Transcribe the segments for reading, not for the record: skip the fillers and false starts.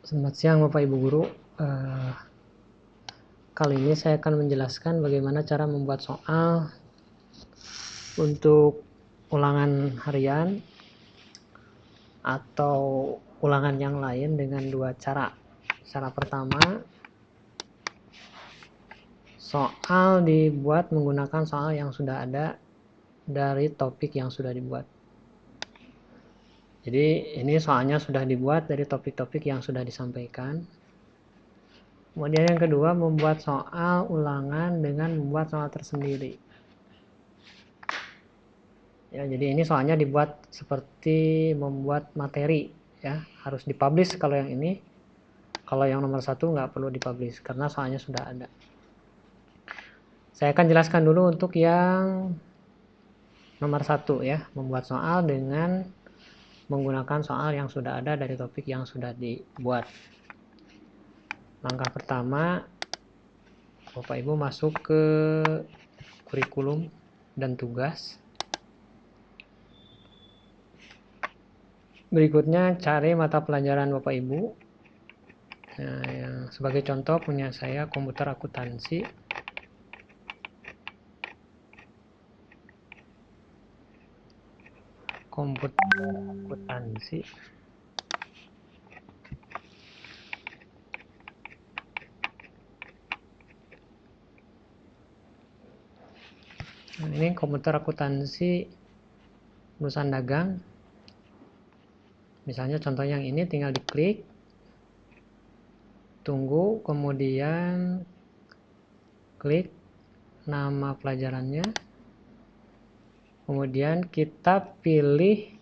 Selamat siang Bapak Ibu Guru. Kali ini saya akan menjelaskan bagaimana cara membuat soal untuk ulangan harian atau ulangan yang lain dengan dua cara. Cara pertama, soal dibuat menggunakan soal yang sudah ada dari topik yang sudah dibuat. Jadi ini soalnya sudah dibuat dari topik-topik yang sudah disampaikan. Kemudian yang kedua, membuat soal ulangan dengan membuat soal tersendiri. Ya, jadi ini soalnya dibuat seperti membuat materi, ya, harus dipublish kalau yang ini. Kalau yang nomor 1 nggak perlu dipublish karena soalnya sudah ada. Saya akan jelaskan dulu untuk yang nomor 1 ya, membuat soal dengan menggunakan soal yang sudah ada dari topik yang sudah dibuat. Langkah pertama, Bapak Ibu masuk ke kurikulum dan tugas. Berikutnya cari mata pelajaran Bapak Ibu. Nah, yang sebagai contoh punya saya komputer akuntansi. Komputer akuntansi. Nah, ini komputer akuntansi perusahaan dagang. Misalnya contoh yang ini tinggal diklik, tunggu, kemudian klik nama pelajarannya, kemudian kita pilih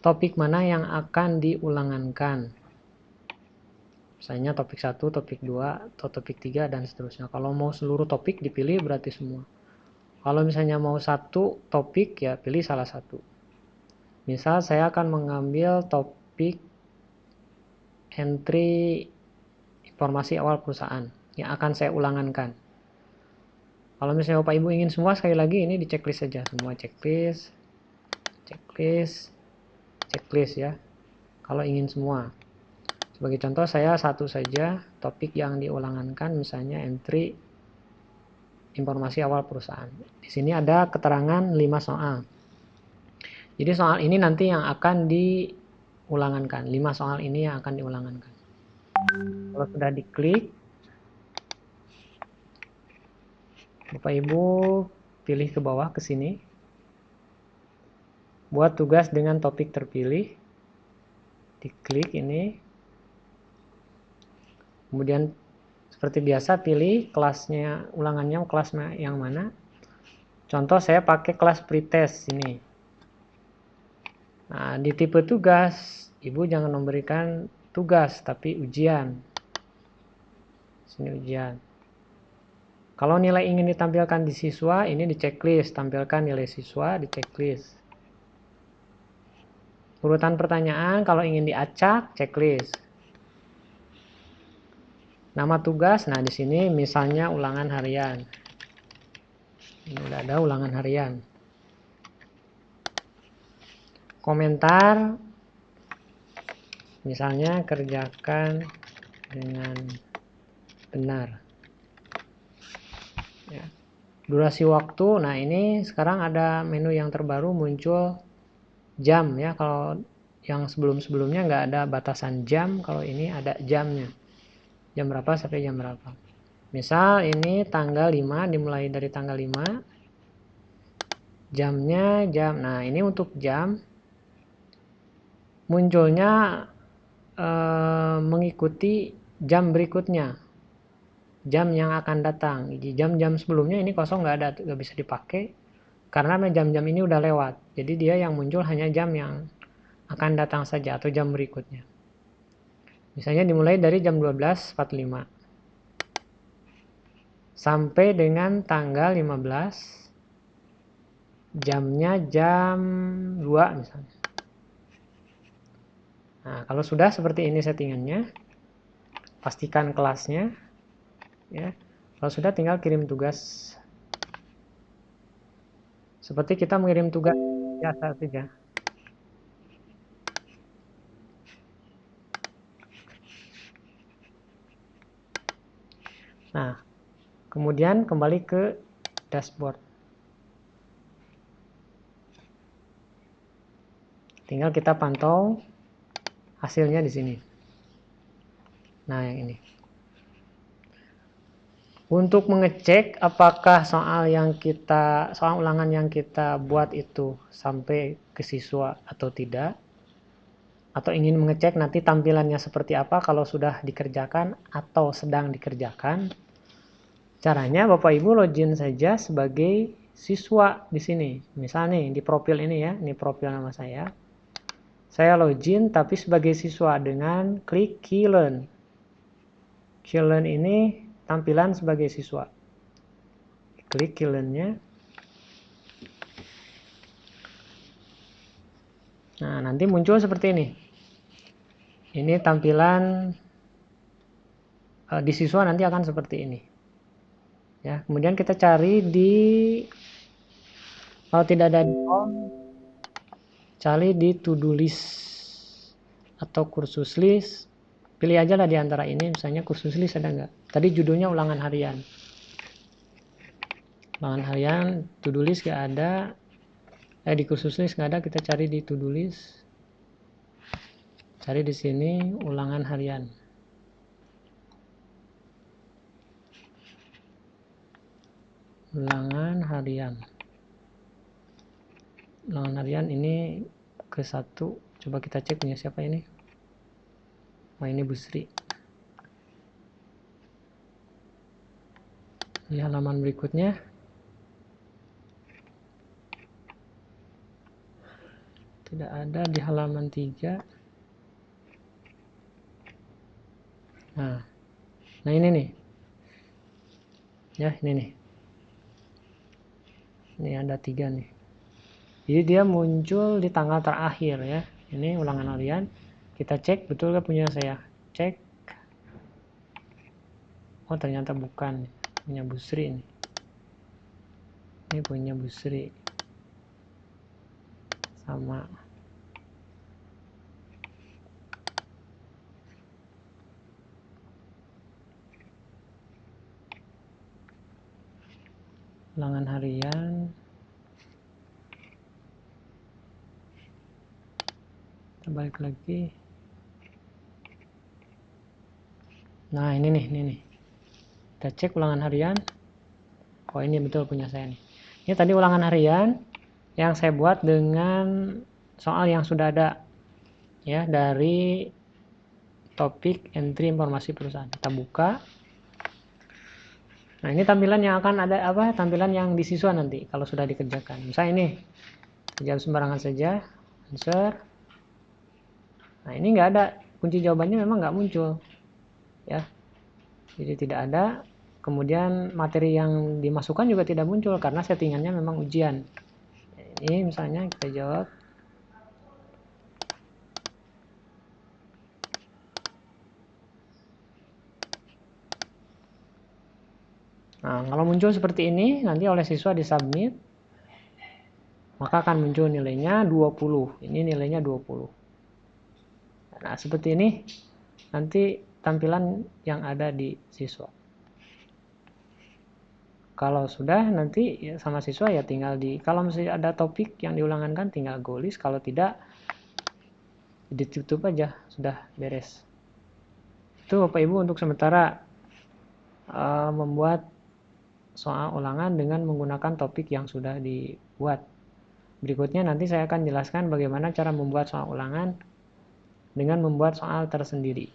topik mana yang akan diulangankan. Misalnya topik 1, topik 2, atau topik 3, dan seterusnya. Kalau mau seluruh topik dipilih berarti semua. Kalau misalnya mau satu topik, ya pilih salah satu. Misal saya akan mengambil topik entry informasi awal perusahaan yang akan saya ulangankan. Kalau misalnya Bapak Ibu ingin semua, sekali lagi ini di checklist saja. Semua checklist, checklist, checklist ya. Kalau ingin semua. Sebagai contoh saya satu saja topik yang diulangankan, misalnya entry informasi awal perusahaan. Di sini ada keterangan 5 soal. Jadi soal ini nanti yang akan diulangankan. 5 soal ini yang akan diulangankan. Kalau sudah diklik, Bapak Ibu pilih ke bawah ke sini. Buat tugas dengan topik terpilih. Diklik ini. Kemudian seperti biasa pilih kelasnya, ulangannya kelas yang mana. Contoh saya pakai kelas pretest ini. Nah, di tipe tugas, Ibu jangan memberikan tugas tapi ujian. Sini ujian. Kalau nilai ingin ditampilkan di siswa, ini di checklist, tampilkan nilai siswa di checklist. Urutan pertanyaan kalau ingin diacak, checklist. Nama tugas, nah di sini misalnya ulangan harian. Ini udah ada ulangan harian. Komentar, misalnya kerjakan dengan benar. Ya. Durasi waktu, nah ini sekarang ada menu yang terbaru muncul jam ya. Kalau yang sebelum-sebelumnya nggak ada batasan jam, kalau ini ada jamnya. Jam berapa sampai jam berapa. Misal ini tanggal 5, dimulai dari tanggal 5. Jamnya jam. Nah, ini untuk jam munculnya mengikuti jam berikutnya. Jam yang akan datang. Di jam-jam sebelumnya ini kosong, nggak bisa dipakai karena jam-jam ini udah lewat. Jadi dia yang muncul hanya jam yang akan datang saja atau jam berikutnya. Misalnya dimulai dari jam 12.45 sampai dengan tanggal 15, jamnya jam 2 misalnya. Nah, kalau sudah seperti ini settingannya, pastikan kelasnya ya. Kalau sudah tinggal kirim tugas. Seperti kita mengirim tugas biasa saja. Nah, kemudian kembali ke dashboard. Tinggal kita pantau hasilnya di sini. Nah, yang ini. Untuk mengecek apakah soal ulangan yang kita buat itu sampai ke siswa atau tidak, atau ingin mengecek nanti tampilannya seperti apa kalau sudah dikerjakan atau sedang dikerjakan, caranya Bapak Ibu login saja sebagai siswa di sini. Misalnya nih, di profil ini ya, ini profil nama saya. Saya login tapi sebagai siswa dengan klik Keylearn. Keylearn ini tampilan sebagai siswa. Klik Keylearn-nya. Nah, nanti muncul seperti ini. Ini tampilan di siswa nanti akan seperti ini. Ya, kemudian kita cari di, kalau tidak ada di home, cari di to-do list atau kursus list. Pilih aja lah di antara ini, misalnya kursus list ada nggak? Tadi judulnya ulangan harian. Ulangan harian, to-do list nggak ada. Di kursus list nggak ada, kita cari di to-do list. Cari di sini ulangan harian. Ulangan harian. Ulangan harian ini ke 1. Coba kita cek punya siapa ini. Oh, ini Bu Sri. Di halaman berikutnya. Tidak ada di halaman 3. Nah ini nih. Ya, ini nih. Ini ada 3 nih. Jadi dia muncul di tanggal terakhir ya. Ini ulangan harian. Kita cek betul gak punya saya. Cek. Oh, ternyata bukan. Punya Bu Sri nih. Ini punya Bu Sri. Sama. Ulangan harian. Kita balik lagi. Nah, ini nih. Kita cek ulangan harian. Oh, ini betul punya saya nih. Ini tadi ulangan harian yang saya buat dengan soal yang sudah ada ya dari topik entry informasi perusahaan. Kita buka. Nah, ini tampilan yang akan ada apa? Tampilan yang di siswa nanti kalau sudah dikerjakan. Misalnya ini, jawab sembarangan saja, answer. Nah, ini nggak ada, kunci jawabannya memang nggak muncul, ya. Jadi tidak ada. Kemudian materi yang dimasukkan juga tidak muncul karena settingannya memang ujian. Ini misalnya kita jawab. Nah, kalau muncul seperti ini, nanti oleh siswa disubmit, maka akan muncul nilainya 20. Ini nilainya 20. Nah, seperti ini nanti tampilan yang ada di siswa. Kalau sudah nanti ya sama siswa ya tinggal kalau masih ada topik yang diulangankan tinggal go list, kalau tidak ditutup aja, sudah beres. Itu Bapak Ibu untuk sementara membuat soal ulangan dengan menggunakan topik yang sudah dibuat. Berikutnya nanti saya akan jelaskan bagaimana cara membuat soal ulangan dengan membuat soal tersendiri.